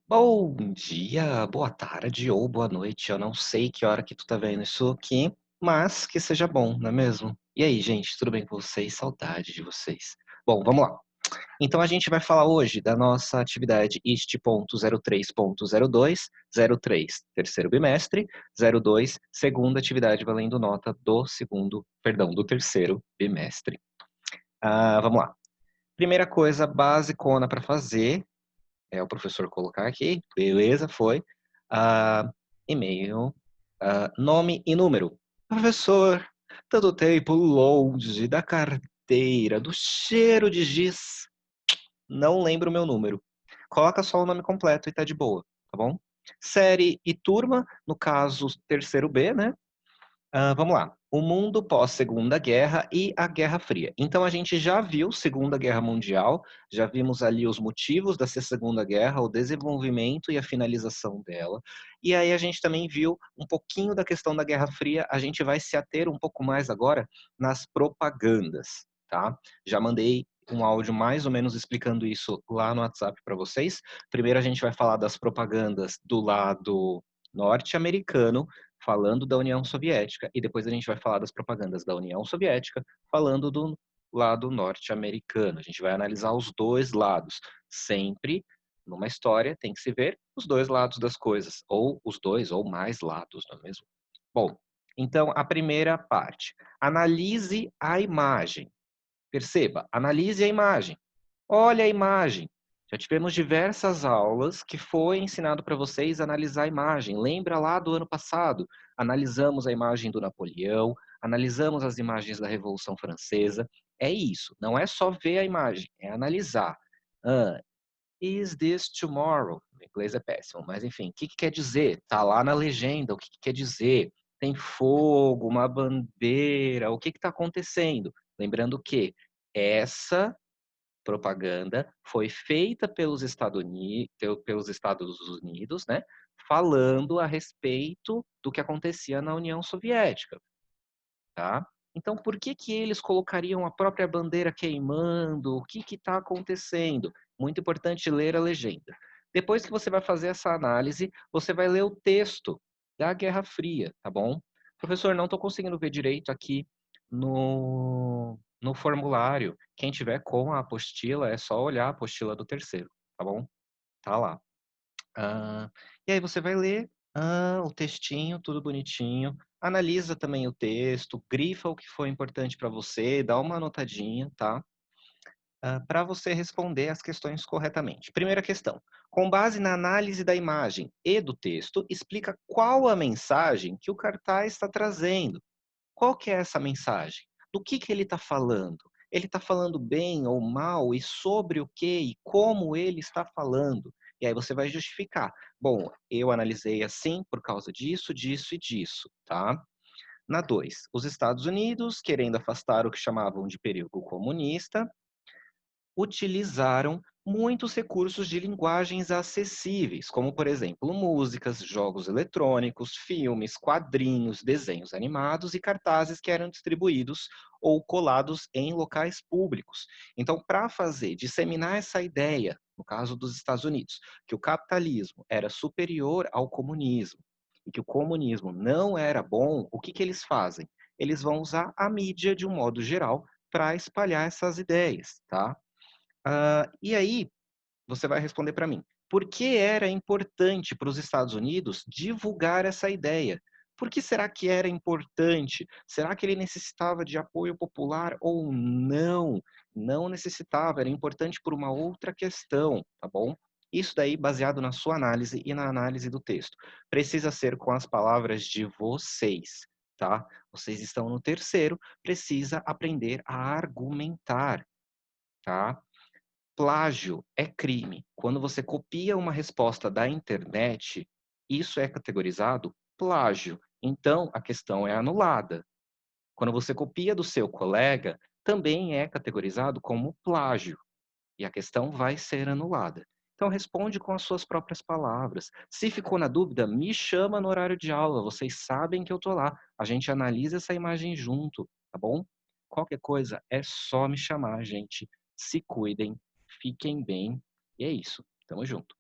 Bom dia, boa tarde ou boa noite, eu não sei que hora que tu tá vendo isso aqui, mas que seja bom, não é mesmo? E aí, gente, tudo bem com vocês? Saudade de vocês. Bom, vamos lá. Então a gente vai falar hoje da nossa atividade IST.03.02, 03, terceiro bimestre, 02, segunda atividade valendo nota do terceiro bimestre. Vamos lá. Primeira coisa basicona para fazer é o professor colocar aqui, beleza, foi. Ah, E-mail, nome e número. Professor, tanto tempo longe da carteira, do cheiro de giz, não lembro o meu número. Coloca só o nome completo e tá de boa, tá bom? Série e turma, no caso, terceiro B, né? Vamos lá. O mundo pós-Segunda Guerra e a Guerra Fria. Então a gente já viu Segunda Guerra Mundial, já vimos ali os motivos dessa Segunda Guerra, o desenvolvimento e a finalização dela. E aí a gente também viu um pouquinho da questão da Guerra Fria. A gente vai se ater um pouco mais agora nas propagandas, tá? Já mandei um áudio mais ou menos explicando isso lá no WhatsApp para vocês. Primeiro a gente vai falar das propagandas do lado norte-americano, falando da União Soviética, e depois a gente vai falar das propagandas da União Soviética, falando do lado norte-americano. A gente vai analisar os dois lados. Sempre, numa história, tem que se ver os dois lados das coisas, ou os dois ou mais lados, não é mesmo? Bom, então a primeira parte. Analise a imagem. Perceba, analise a imagem. Olha a imagem. Já tivemos diversas aulas que foi ensinado para vocês a analisar a imagem. Lembra lá do ano passado? Analisamos a imagem do Napoleão, analisamos as imagens da Revolução Francesa. É isso, não é só ver a imagem, é analisar. Ah, is this tomorrow? O inglês é péssimo, mas enfim, o que quer dizer? Tá lá na legenda, o que quer dizer? Tem fogo, uma bandeira, o que está acontecendo? Lembrando que essa propaganda foi feita pelos Estados Unidos, né, falando a respeito do que acontecia na União Soviética, tá? Então, por que que eles colocariam a própria bandeira queimando? O que que está acontecendo? Muito importante ler a legenda. Depois que você vai fazer essa análise, você vai ler o texto da Guerra Fria, tá bom? Professor, não estou conseguindo ver direito aqui no formulário. Quem tiver com a apostila, é só olhar a apostila do terceiro, tá bom? Tá lá. E aí você vai ler o textinho, tudo bonitinho. Analisa também o texto, grifa o que foi importante para você, dá uma anotadinha, tá? Para você responder as questões corretamente. Primeira questão. Com base na análise da imagem e do texto, explica qual a mensagem que o cartaz está trazendo. Qual que é essa mensagem? Do que ele está falando? Ele está falando bem ou mal e sobre o que e como ele está falando? E aí você vai justificar. Bom, eu analisei assim por causa disso, disso e disso, tá? Na 2, os Estados Unidos, querendo afastar o que chamavam de perigo comunista, utilizaram muitos recursos de linguagens acessíveis, como, por exemplo, músicas, jogos eletrônicos, filmes, quadrinhos, desenhos animados e cartazes que eram distribuídos ou colados em locais públicos. Então, para fazer, disseminar essa ideia, no caso dos Estados Unidos, que o capitalismo era superior ao comunismo e que o comunismo não era bom, o que que eles fazem? Eles vão usar a mídia de um modo geral para espalhar essas ideias, tá? E aí, você vai responder para mim. Por que era importante para os Estados Unidos divulgar essa ideia? Por que será que era importante? Será que ele necessitava de apoio popular ou não? Não necessitava, era importante por uma outra questão, tá bom? Isso daí baseado na sua análise e na análise do texto. Precisa ser com as palavras de vocês, tá? Vocês estão no terceiro, precisa aprender a argumentar, tá? Plágio é crime. Quando você copia uma resposta da internet, isso é categorizado plágio. Então, a questão é anulada. Quando você copia do seu colega, também é categorizado como plágio. E a questão vai ser anulada. Então, responde com as suas próprias palavras. Se ficou na dúvida, me chama no horário de aula. Vocês sabem que eu tô lá. A gente analisa essa imagem junto, tá bom? Qualquer coisa é só me chamar, gente. Se cuidem, fiquem bem. E é isso. Tamo junto.